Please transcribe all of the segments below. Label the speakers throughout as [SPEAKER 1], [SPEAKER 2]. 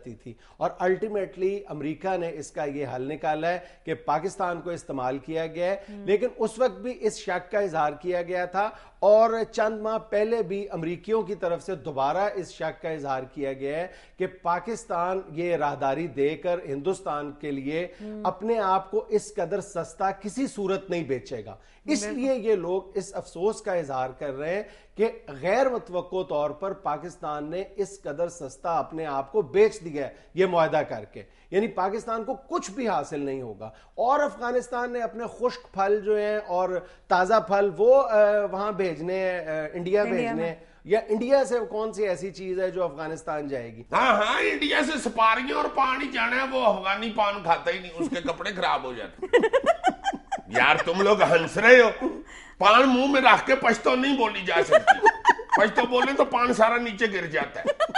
[SPEAKER 1] جاتی تھی. اور الٹیمیٹلی امریکہ نے اس کا یہ حل نکالا ہے کہ پاکستان کو استعمال کیا گیا ہے. لیکن اس وقت بھی اس شک کا اظہار کیا گیا تھا اور چند ماہ پہلے بھی امریکیوں کی طرف سے دوبارہ اس شک کا اظہار کیا گیا ہے کہ پاکستان یہ راہداری دے کر ہندوستان کے لیے اپنے آپ کو اس قدر سستا کسی صورت نہیں بیچے گا. اس لیے یہ لوگ اس افسوس کا اظہار کر رہے ہیں کہ غیر متوقع طور پر پاکستان نے اس قدر سستا اپنے آپ کو بیچ دیا ہے یہ معاہدہ کر کے. یعنی پاکستان کو کچھ بھی حاصل نہیں ہوگا اور افغانستان نے اپنے خشک پھل جو ہیں اور تازہ پھل وہ وہاں بھیجنے ہیں, انڈیا بھیجنے ہیں. یا انڈیا سے کون سی ایسی چیز ہے جو افغانستان جائے گی؟
[SPEAKER 2] ہاں انڈیا سے سپاریاں اور پان ہی جانا ہے, وہ افغانی پان کھاتا ہی نہیں, اس کے کپڑے خراب ہو جاتے. یار تم لوگ ہنس رہے ہو, پان منہ میں رکھ کے پشتو نہیں بولی جا سکتی, پشتو بولے تو پان سارا نیچے گر جاتا ہے.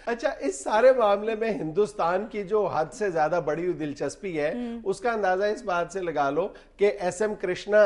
[SPEAKER 1] اچھا, اس سارے معاملے میں ہندوستان کی جو حد سے زیادہ بڑی دلچسپی ہے اس کا اندازہ اس بات سے لگا لو کہ ایس ایم کرشنا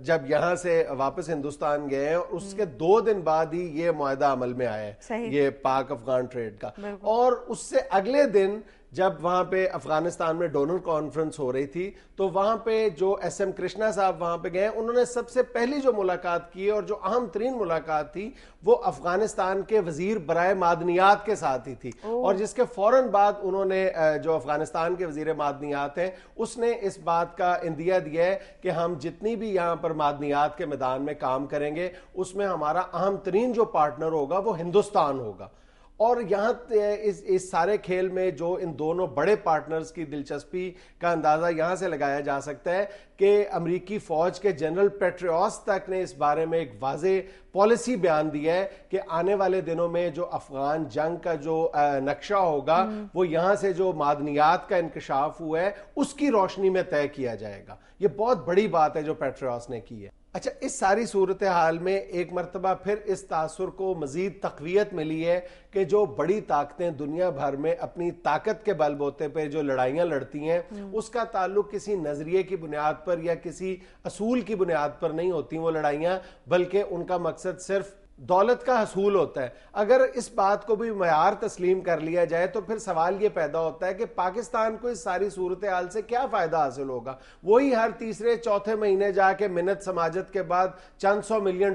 [SPEAKER 1] جب یہاں سے واپس ہندوستان گئے اس کے 2 دن بعد ہی یہ معاہدہ عمل میں آیا ہے, یہ پاک افغان ٹریڈ کا. اور اس سے اگلے دن جب وہاں پہ افغانستان میں ڈونر کانفرنس ہو رہی تھی تو وہاں پہ جو ایس ایم کرشنا صاحب وہاں پہ گئے, انہوں نے سب سے پہلی جو ملاقات کی اور جو اہم ترین ملاقات تھی وہ افغانستان کے وزیر برائے معدنیات کے ساتھ ہی تھی. اور جس کے فوراً بعد انہوں نے جو افغانستان کے وزیر معدنیات ہیں اس نے اس بات کا اندیا دیا ہے کہ ہم جتنی بھی یہاں پر معدنیات کے میدان میں کام کریں گے اس میں ہمارا اہم ترین جو پارٹنر ہوگا وہ ہندوستان ہوگا. اور یہاں اس سارے کھیل میں جو ان دونوں بڑے پارٹنرز کی دلچسپی کا اندازہ یہاں سے لگایا جا سکتا ہے کہ امریکی فوج کے جنرل پیٹریوس تک نے اس بارے میں ایک واضح پالیسی بیان دیا ہے کہ آنے والے دنوں میں جو افغان جنگ کا جو نقشہ ہوگا وہ یہاں سے جو معدنیات کا انکشاف ہوا ہے اس کی روشنی میں طے کیا جائے گا. یہ بہت بڑی بات ہے جو پیٹریوس نے کی ہے. اچھا, اس ساری صورتحال میں ایک مرتبہ پھر اس تاثر کو مزید تقویت ملی ہے کہ جو بڑی طاقتیں دنیا بھر میں اپنی طاقت کے بل بوتے پہ جو لڑائیاں لڑتی ہیں اس کا تعلق کسی نظریے کی بنیاد پر یا کسی اصول کی بنیاد پر نہیں ہوتی وہ لڑائیاں, بلکہ ان کا مقصد صرف دولت کا حصول ہوتا ہے. اگر اس بات کو بھی معیار تسلیم کر لیا جائے تو پھر سوال یہ پیدا ہوتا ہے کہ پاکستان کو اس ساری صورتحال سے کیا فائدہ حاصل ہوگا؟ وہی ہر تیسرے چوتھے مہینے جا کے منت سماجت کے بعد چند $100 ملین.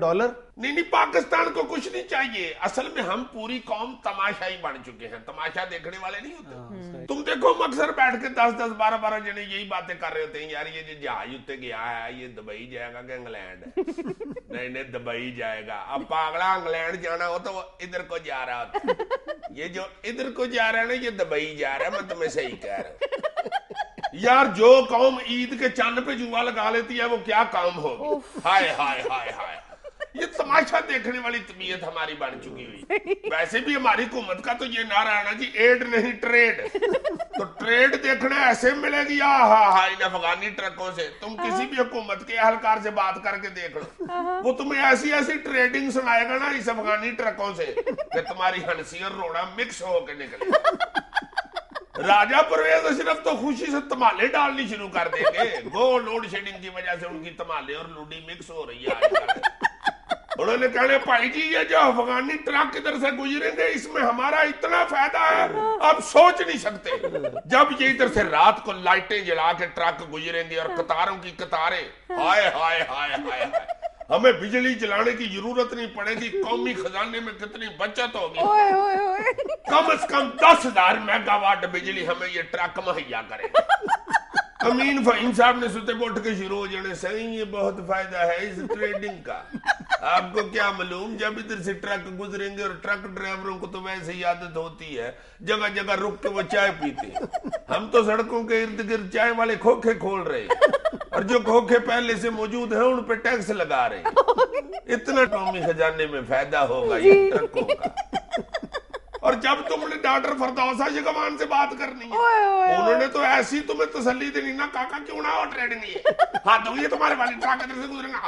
[SPEAKER 2] نہیں, پاکستان کو کچھ نہیں چاہیے. اصل میں ہم پوری قوم تماشائی بن چکے ہیں, تماشا دیکھنے والے نہیں ہوتے. تم دیکھو اکثر بیٹھ کے 10-10 12-12 جنے یہی باتیں کر رہے ہوتے ہیں, یار یہ جو جہاز اتنے گیا ہے یہ دبئی جائے گا کہ انگلینڈ؟ نہیں دبئی جائے گا. اب پاگلا انگلینڈ جانا ہو تو وہ ادھر کو جا رہا ہوتا, یہ جو ادھر کو جا رہا ہے نا یہ دبئی جا رہا ہے. میں تمہیں صحیح کہہ رہا ہوں یار, جو قوم عید کے چاند پہ جوا لگا لیتی ہے وہ کیا کام ہوگی. ہائے ہائے ہائے ہائے, یہ تماشا دیکھنے والی طبیعت ہماری بن چکی ہوئی. ویسے بھی ہماری حکومت کا تو یہ نعرہ ہے نا جی, ایڈ نہیں ٹریڈ. تو ٹریڈ دیکھنا ایسے ملے گی ان افغانی ٹرکوں سے. تم کسی بھی حکومت کے اہلکار سے بات کر کے دیکھ لو, وہ تمہیں ایسی ایسی ٹریڈنگ سنائے گا نا اس افغانی ٹرکوں سے کہ تمہاری ہنسی اور رونا مکس ہو کے نکلے. راجہ پرویز صرف تو خوشی سے تمالے ڈالنی شروع کر دیں گے. وہ لوڈ شیڈنگ کی وجہ سے ان کی تمالے اور لوڈی مکس ہو رہی ہے. انہوں نے کہا بھائی جی یہ جو افغانی ٹرک ادھر سے گزریں گے اس میں ہمارا اتنا فائدہ ہے آپ سوچ نہیں سکتے. جب یہ ادھر سے رات کو لائٹیں جلا کے ٹرک گزریں گے اور قطاروں کی قطاریں, ہائے ہائے ہائے ہائے, ہمیں بجلی جلانے کی ضرورت نہیں پڑے گی. قومی خزانے میں کتنی بچت ہوگی, کم از کم 10,000 میگا واٹ بجلی ہمیں یہ ٹرک مہیا کرے. امین فہیم صاحب نے ستے اٹھ کے شروع ہو جانے, صحیح یہ بہت فائدہ ہے اس ٹریڈنگ کا. آپ کو کیا معلوم, جب ادھر سے ٹرک گزریں گے اور ٹرک ڈرائیوروں کو تو ویسے ہی عادت ہوتی ہے جگہ جگہ رک کے وہ چائے پیتے ہیں. ہم تو سڑکوں کے ارد گرد چائے والے کھوکھے کھول رہے ہیں اور جو کھوکھے پہلے سے موجود ہیں ان پہ ٹیکس لگا رہے ہیں. اتنا قومی خزانے میں فائدہ ہوگا یہ ٹرکوں کا. اور جب تم نے ڈاکٹر فردوسا شگمان سے بات کرنی ہے انہوں نے تو ایسی تمہیں تسلی دینی نا, کاکا کیوں نہ ہو ٹریڈنگ ہے, ہاں تو یہ تمہارے والی ٹرک ادھر سے گزرے گا.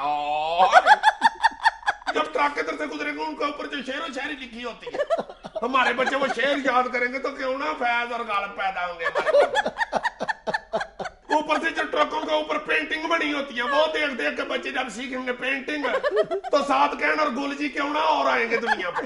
[SPEAKER 2] جب ٹرک ادھر سے گزرے گا ان کے اوپر جو شعر و شاعری لکھی ہوتی ہے, ہمارے بچے وہ شعر یاد کریں گے تو کیوں نہ فیض اور غالب پیدا ہوں گے. اوپر سے جو ٹرکوں کے اوپر پینٹنگ بنی ہوتی ہے وہ دیکھ دیکھ کے بچے جب سیکھیں گے پینٹنگ تو ساتھ کہن اور گل جی کیوں نہ اور آئیں گے دنیا پہ.